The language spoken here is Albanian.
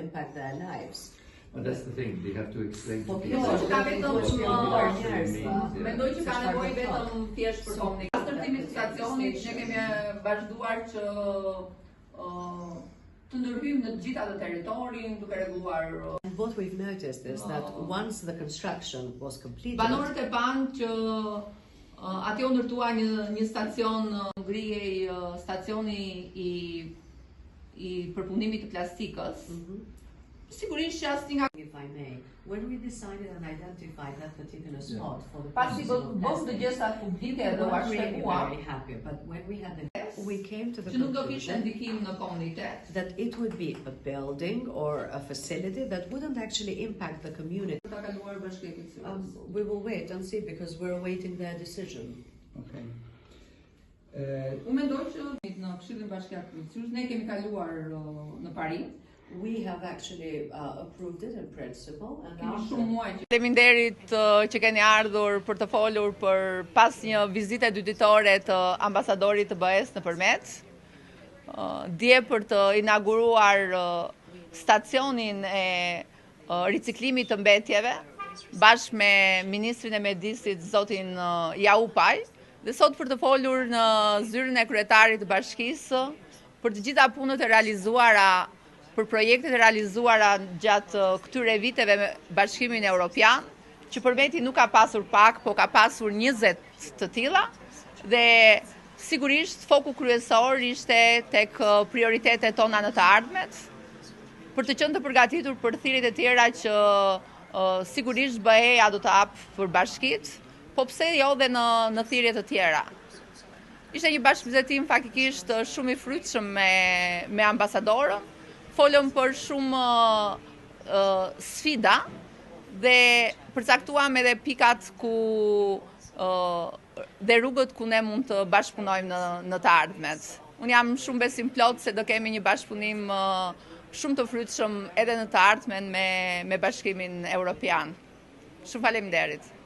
impact their lives. But that's the thing, they have to explain to Mendoj që ka nevojë vetëm thjesht për komunikim. Ndërtimi të stacionit ne kemi vazhduar që të ndërhyjmë në të gjitha të territorin, duke rregulluar. And what we've noticed is that once the construction was completed, banorët e panë që aty u ndërtua një stacion ngrihej stacioni i përpunimit të plastikës. Sigurisht që asnjë nga if I may, when we decided and identified that particular spot for the pasi bëm të gjësat publike dhe u shpjeguar, very happy, but when we had we came to the që nuk do kishte conclusion ndikim në komunitet. that it would be a building or a facility that wouldn't actually impact the community. Ta kaluar bashkëkit Syrës. We will wait and see because we're awaiting their decision. Okay. Unë mendoj që në Këshillin Bashkiak të Syrës ne kemi kaluar në Paris. We have actually approved it in principle and Shumë muaj. Faleminderit që keni ardhur për të folur për pas një vizite dytitore të ambasadorit të BE-s në Përmet. Dje për të inauguruar stacionin e riciklimit të mbetjeve bashkë me ministrin e mjedisit zotin Jaupaj dhe sot për të folur në zyrën e kryetarit të bashkisë për të gjitha punët e realizuara për projektet e realizuara gjatë këtyre viteve me Bashkimin Evropian, që Përmeti nuk ka pasur pak, po ka pasur 20 të tilla dhe sigurisht foku kryesor ishte tek prioritetet tona në të ardhmet, për të qenë të përgatitur për thirrjet e tjera që sigurisht BE-ja do të hap për bashkit, po pse jo dhe në thirrje të tjera. Ishte një bashkëbizetim faktikisht shumë i frytshëm me ambasadorën. Folëm për shumë sfida dhe përcaktuam edhe pikat dhe rrugët ku ne mund të bashkëpunojmë në të ardhmet. Unë jam shumë besim plot se do kemi një bashkëpunim shumë të frytshëm edhe në të ardhmen me Bashkimin Evropian. Shumë faleminderit.